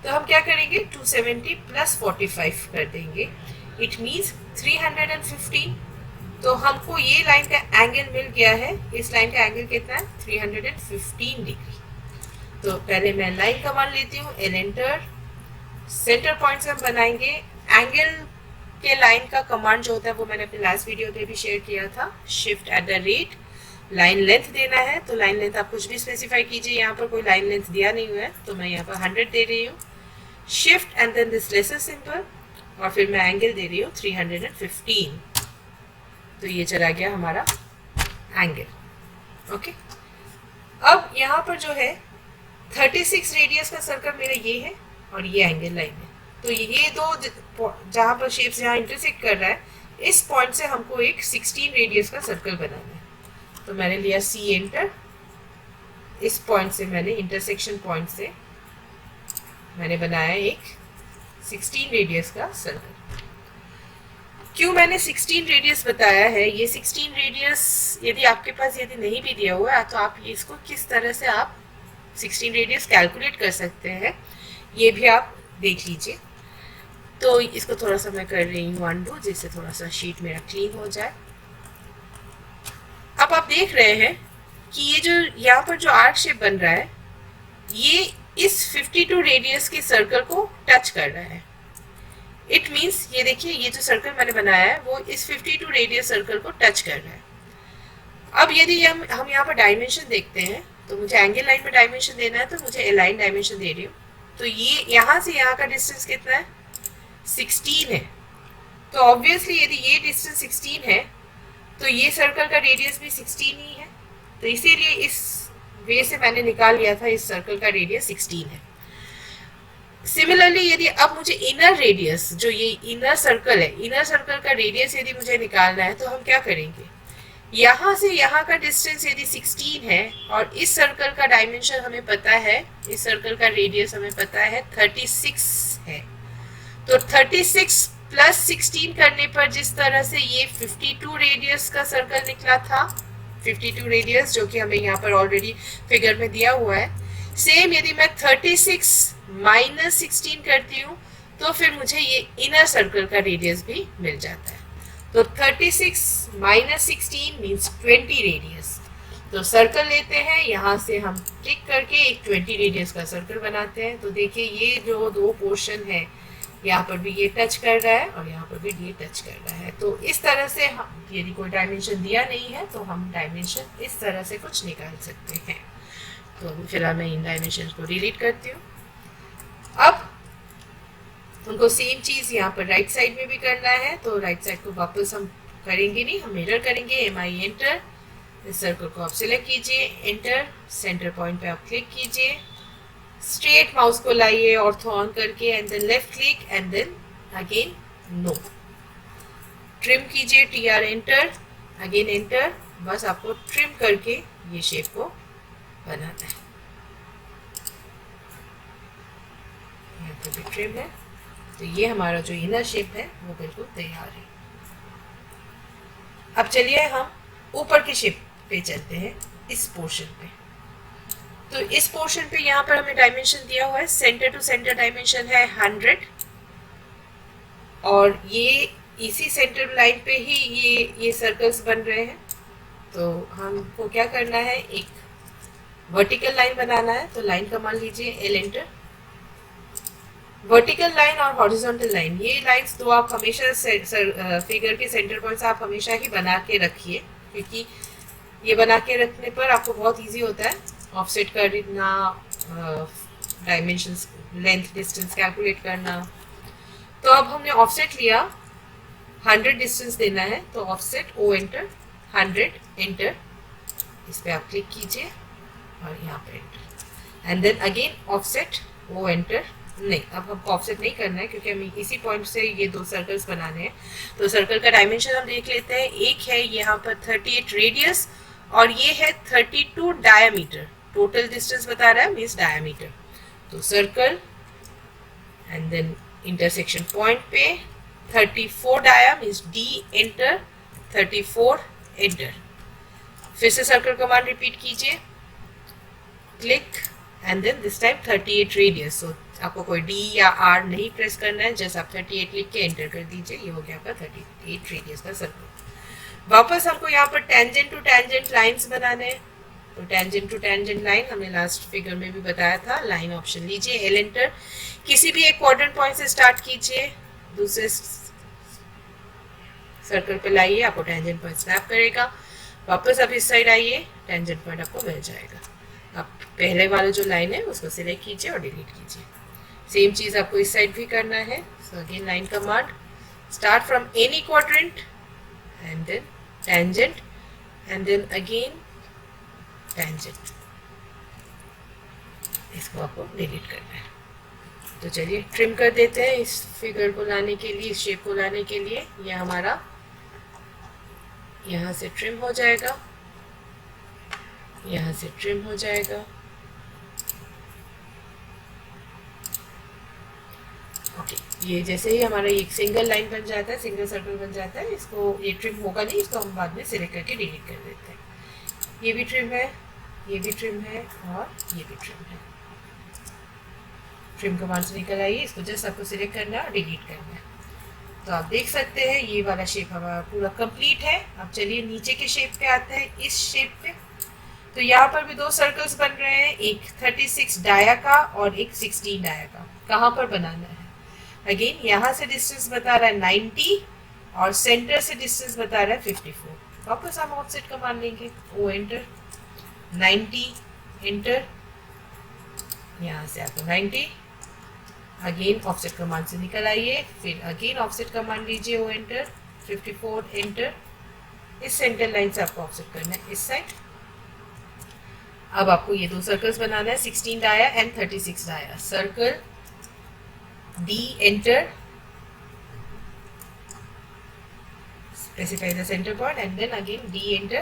तो हम क्या करेंगे 270 प्लस 45 कर देंगे, इट मीन्स 315। तो हमको ये लाइन का एंगल मिल गया है। इस लाइन का एंगल कितना है 315 डिग्री। तो पहले मैं लाइन कमांड लेती हूँ, एंटर। सेंटर पॉइंट से हम बनाएंगे। एंगल के लाइन का कमांड जो होता है वो मैंने अपने लास्ट वीडियो में भी शेयर किया था, shift at the rate. Line length देना है तो लाइन लेंथ आप कुछ भी स्पेसिफाई कीजिए, यहाँ पर कोई लाइन लेंथ दिया नहीं हुआ है तो मैं यहाँ पर 100 दे रही हूँ। Shift and then this lesser symbol और फिर मैं एंगल दे रही हूँ 315। तो ये चला गया हमारा एंगल। ओके, अब यहाँ पर जो है 36 रेडियस का सर्कल मेरा ये है और ये एंगल लाइन है। तो ये दो जहाँ पर शेप्स यहाँ इंटरसेक्ट कर रहा है इस पॉइंट से हमको एक 16 रेडियस का सर्कल बनाना है। तो मैंने लिया सी एंटर। इस पॉइंट से मैंने इंटरसेक्शन पॉइंट से मैंने बनाया एक 16 रेडियस का सर्कल। क्यों मैंने 16 रेडियस बताया है, ये 16 रेडियस यदि आपके पास यदि नहीं भी दिया हुआ है तो आप ये इसको किस तरह से आप 16 रेडियस कैलकुलेट कर सकते हैं ये भी आप देख लीजिए। तो इसको थोड़ा सा मैं कर रही हूँ अनडू, जिससे थोड़ा सा शीट मेरा क्लीन हो जाए। अब आप देख रहे हैं कि ये जो यहाँ पर जो आर्क शेप बन रहा है ये इस 52 रेडियस के सर्कल को टच कर रहा है। इट मीन्स ये देखिए ये जो सर्कल मैंने बनाया है वो इस 52 रेडियस सर्कल को टच कर रहा है। अब यदि हम यहाँ पर डायमेंशन देखते हैं तो मुझे एंगल लाइन में डायमेंशन देना है तो मुझे अलाइन डायमेंशन दे रही हूँ। तो ये यहाँ से यहाँ का डिस्टेंस कितना है 16 है। तो ऑब्वियसली यदि ये डिस्टेंस 16 है तो ये सर्कल का रेडियस भी 16 ही है। तो इसीलिए इस वे से मैंने निकाल लिया था इस सर्कल का रेडियस 16 है। सिमिलरली यदि अब मुझे इनर रेडियस जो ये इनर सर्कल है इनर सर्कल का रेडियस यदि मुझे निकालना है तो हम क्या करेंगे, यहाँ से यहाँ का डिस्टेंस यदि 16 है और इस सर्कल का डायमेंशन हमें पता है, इस सर्कल का रेडियस हमें पता है 36 है। तो 36 प्लस 16 करने पर जिस तरह से ये 52 रेडियस का सर्कल निकला था, 52 रेडियस जो कि हमें यहाँ पर ऑलरेडी फिगर में दिया हुआ है, सेम यदि मैं 36 माइनस 16 करती हूँ तो फिर मुझे ये इनर सर्कल का रेडियस भी मिल जाता है। तो 36 माइनस 16 मीन्स 20 रेडियस। तो सर्कल लेते हैं, यहाँ से हम क्लिक करके एक 20 रेडियस का सर्कल बनाते हैं। तो देखिए ये जो दो पोर्शन है यहाँ पर भी ये टच कर रहा है और यहाँ पर भी ये टच कर रहा है। तो इस तरह से हम यदि कोई डायमेंशन दिया नहीं है तो हम डायमेंशन इस तरह से कुछ निकाल सकते हैं। तो फिलहाल मैं इन डायमेंशन को डिलीट करती हूँ। अब उनको सेम चीज़ यहाँ पर राइट साइड में भी करना है। तो राइट साइड को वापस हम करेंगे नहीं, हम मिरर करेंगे, MI एंटर। इस सर्कल को आप सिलेक्ट कीजिए, एंटर, सेंटर पॉइंट पे आप क्लिक कीजिए, स्ट्रेट माउस को लाइए ऑर्थो ऑन करके and then left click and then again no, trim कीजिए, TR एंटर, अगेन एंटर। बस आपको ट्रिम करके ये शेप को बनाना है। यहाँ पे भी ट्रिम है, तो ये हमारा जो इनर शेप है वो बिल्कुल तैयार है। अब चलिए हम ऊपर के शेप पे चलते हैं, इस पोर्शन पे। तो इस पोर्शन पे यहाँ पर हमें डायमेंशन दिया हुआ है, सेंटर टू सेंटर डायमेंशन है 100 और ये इसी सेंटर लाइन पे ही ये सर्कल्स बन रहे हैं। तो हमको क्या करना है, एक वर्टिकल लाइन बनाना है। तो लाइन का मान लीजिए, एल एंटर। वर्टिकल लाइन और हॉरिजॉन्टल लाइन, ये लाइंस दो आप हमेशा फिगर के सेंटर पॉइंट्स आप हमेशा ही बना के रखिए, क्योंकि ये बना के रखने पर आपको बहुत इजी होता है ऑफसेट करना, डायमेंशंस, लेंथ, डिस्टेंस कैलकुलेट करना। तो अब हमने ऑफसेट लिया, 100 डिस्टेंस देना है, तो ऑफसेट ओ एंटर, 100 एंटर, इस पे आप क्लिक कीजिए और यहाँ पे enter and then again offset O enter. नहीं, अब हमको ऑफसेट नहीं करना है क्योंकि हमें इसी पॉइंट से ये दो सर्कल्स बनाने हैं। तो सर्कल का डायमेंशन हम देख लेते हैं। एक है यहाँ पर 38 रेडियस और ये है 32 डायमीटर। टोटल डिस्टेंस बता रहा है, मीन्स डायमीटर। तो circle and then intersection point पे 34 dia means D enter, 34 enter. फिर से सर्कल कमांड रिपीट कीजिए, click and then this time 38 radius. So आपको कोई डी या आर नहीं प्रेस करना है, जस्ट आप 38 लिख के एंटर कर दीजिए। ये हो गया आपका 38 रेडियस का सर्कल। वापस हमको यहाँ पर टेंजेंट टू टेंजेंट लाइंस बनाने हैं। तो टेंजेंट टू टेंजेंट लाइन हमने लास्ट फिगर में भी बताया था। लाइन ऑप्शन लीजिए, एल एंटर, किसी भी एक क्वाड्रेंट पॉइंट से स्टार्ट कीजिए, दूसरे सर्कल पे लाइए, आपको टेंजेंट पॉइंट स्नैप करेगा। वापस आप इस साइड आइए, टेंजेंट पॉइंट आपको मिल जाएगा। अब पहले वाला जो लाइन है उसको सिलेक्ट कीजिए और डिलीट कीजिए। सेम चीज आपको इस साइड भी करना है। So again line command, start from any quadrant and then tangent and then again tangent, इसको आपको डिलीट करना है। तो चलिए ट्रिम कर देते हैं इस फिगर को लाने के लिए, इस शेप को लाने के लिए। ये हमारा यहाँ से ट्रिम हो जाएगा, यहाँ से ट्रिम हो जाएगा। ओके, ये जैसे ही हमारा एक सिंगल लाइन बन जाता है, सिंगल सर्कल बन जाता है, इसको ये ट्रिम होगा नहीं, इसको हम बाद में सिलेक्ट करके डिलीट कर देते हैं। ये भी ट्रिम है, ये भी ट्रिम है और ये भी ट्रिम है। ट्रिम कमांड से निकल आइए, इसको जस्ट आपको सिलेक्ट करना है और डिलीट करना है। तो आप देख सकते हैं ये वाला शेप हमारा पूरा कंप्लीट है। अब चलिए नीचे के शेप पे आते हैं, इस शेप पे। तो यहाँ पर भी दो सर्कल्स बन रहे हैं, एक 36 डाया का और एक 16 डाया का। कहाँ पर बनाना है? अगेन यहाँ से डिस्टेंस बता रहा है 90 और सेंटर से डिस्टेंस बता रहा है 54। वापस हम ऑफसेट कमांड लेंगे, ओ एंटर, 90 एंटर, यहाँ से आपको 90, अगेन ऑफसेट कमांड से निकल आइए, फिर अगेन ऑफसेट कमांड लीजिए, ओ एंटर, 54 एंटर। इस सेंटर लाइन से आपको ऑफसेट करना है इस साइड। अब आपको ये दो सर्कल्स बनाना है, 16 dia and 36 dia. Circle D enter, specify the centre point and then again D enter.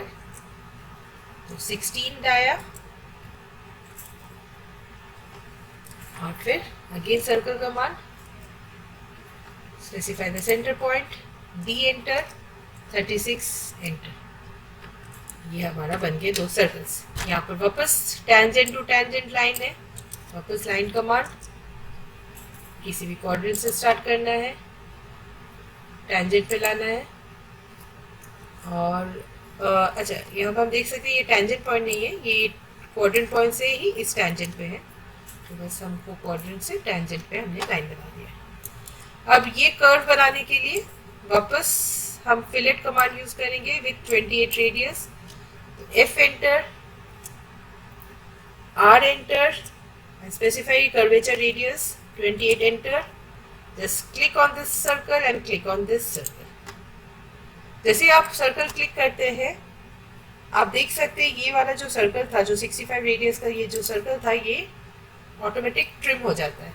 तो 16 डाया और फिर again circle command, specify the centre point, D enter, 36 enter. ये हमारा बन गए दो सर्कल्स। यहाँ पर वापस टेंजेंट टू टेंजेंट लाइन है, वापस लाइन कमांड, किसी भी क्वाड्रेंट से स्टार्ट करना है, टेंजेंट पे लाना है और अच्छा यहाँ पर हम देख सकते हैं ये टेंजेंट पॉइंट नहीं है, ये क्वाड्रेंट पॉइंट से ही इस टेंजेंट पे है। तो बस हमको क्वाड्रेंट से टेंजेंट पे हमने लाइन बना दिया। अब ये कर्व बनाने के लिए वापस हम फिलेट कमांड यूज करेंगे विथ 28 रेडियस। तो F enter, R enter, specify curvature radius 28 enter. Just click on this circle and click on this circle. जैसे आप सर्कल क्लिक करते हैं आप देख सकते हैं ये वाला जो सर्कल था, जो 65 रेडियस का ये जो सर्कल था, ये ऑटोमेटिक ट्रिम हो जाता है।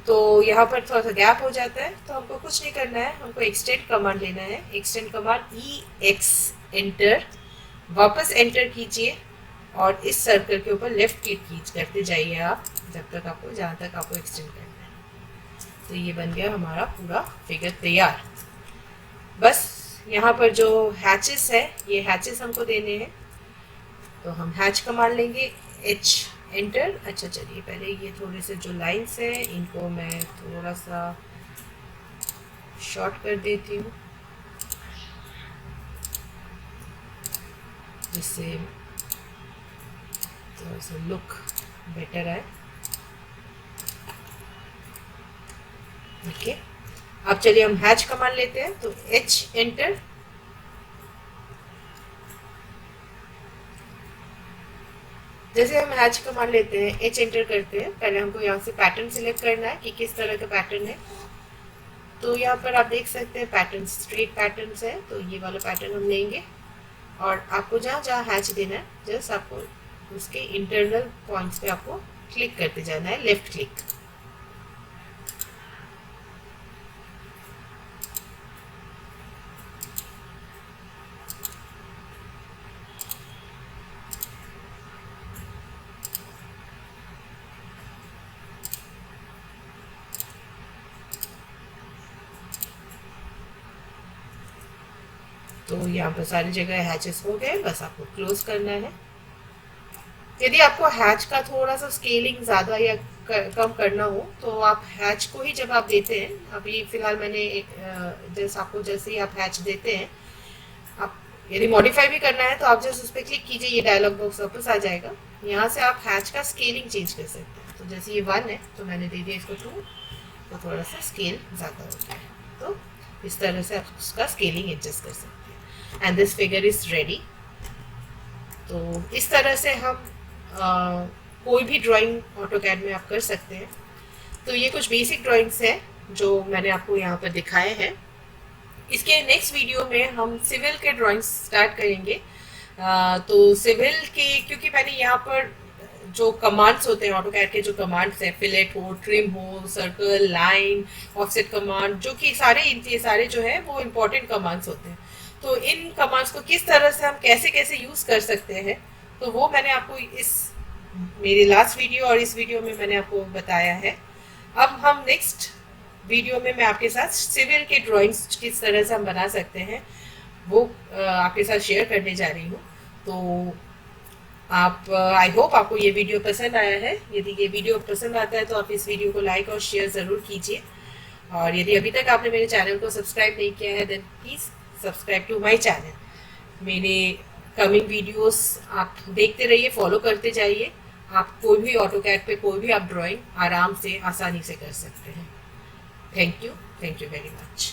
तो यहाँ पर थोड़ा सा गैप हो जाता है, तो हमको कुछ नहीं करना है, हमको एक्सटेंड कमांड लेना है। एक्सटेंड कमांड EX एंटर, वापस एंटर कीजिए और इस सर्कल के ऊपर लेफ्ट क्लिक कीज करते जाइए आप, जब तक आपको, जहाँ तक आपको एक्सटेंड करना है। तो ये बन गया हमारा पूरा फिगर तैयार। बस यहाँ पर जो हैचेस है, ये हैचेस हमको देने हैं, तो हम हैच कमांड लेंगे, H एंटर। अच्छा चलिए पहले ये थोड़े से जो लाइंस हैं इनको मैं थोड़ा सा शॉर्ट कर देती हूँ, जिससे थोड़ा सा लुक बेटर आए। ओके, अब चलिए हम हैच कमांड लेते हैं, तो H एंटर। जैसे हम हैच कमांड लेते हैं, H एंटर करते हैं, पहले हमको यहाँ से पैटर्न सिलेक्ट करना है कि किस तरह का पैटर्न है। तो यहाँ पर आप देख सकते हैं पैटर्न स्ट्रेट पैटर्न्स है, तो ये वाला पैटर्न हम लेंगे और आपको जहाँ जहाँ हैच देना है जस्ट आपको उसके इंटरनल पॉइंट्स पे आपको क्लिक करते जाना है, लेफ्ट क्लिक। तो यहाँ पर सारी जगह हैचेस हो गए, बस आपको क्लोज करना है। यदि आपको हैच का थोड़ा सा स्केलिंग ज़्यादा या कम करना हो तो आप हैच को ही, जब आप देते हैं, अभी फिलहाल मैंने एक जैसे ही आप हैच देते हैं, आप यदि मॉडिफाई भी करना है तो आप जस्ट उस पर क्लिक कीजिए, ये डायलॉग बॉक्स वापस आ जाएगा। यहाँ से आप हैच का स्केलिंग चेंज कर सकते हैं। तो जैसे ये 1 है तो मैंने दे दिया इसको 2, तो थोड़ा सा स्केल ज़्यादा हो गया है, तो इस तरह से आप उसका स्केलिंग एडजस्ट कर सकते हैं। And this figure is ready. तो इस तरह से हम कोई भी ड्राइंग ऑटोकैड में आप कर सकते हैं। तो ये कुछ बेसिक ड्राइंग्स हैं जो मैंने आपको यहाँ पर दिखाए हैं। इसके नेक्स्ट वीडियो में हम सिविल के ड्राइंग्स स्टार्ट करेंगे। तो सिविल के, क्योंकि मैंने यहाँ पर जो कमांड्स होते हैं ऑटोकैड के, जो कमांड्स हैं, फिलेट हो, ट्रिम हो, सर्कल, लाइन, ऑफसेट कमांड, जो कि ये सारे जो है वो इम्पोर्टेंट कमांड्स होते हैं। तो इन कमांड्स को किस तरह से हम कैसे कैसे यूज़ कर सकते हैं, तो वो मैंने आपको इस मेरे लास्ट वीडियो और इस वीडियो में मैंने आपको बताया है। अब हम नेक्स्ट वीडियो में मैं आपके साथ सिविल के ड्राइंग्स किस तरह से हम बना सकते हैं वो आपके साथ शेयर करने जा रही हूँ। तो आप, आई होप आपको ये वीडियो पसंद आया है। यदि ये वीडियो पसंद आता है तो आप इस वीडियो को लाइक और शेयर ज़रूर कीजिए। और यदि अभी तक आपने मेरे चैनल को सब्सक्राइब नहीं किया है, then please subscribe to my channel. मेरे कमिंग वीडियोस आप देखते रहिए, फॉलो करते जाइए। आप कोई भी ऑटोकैड पे कोई भी आप ड्राइंग आराम से, आसानी से कर सकते हैं। Thank you very much.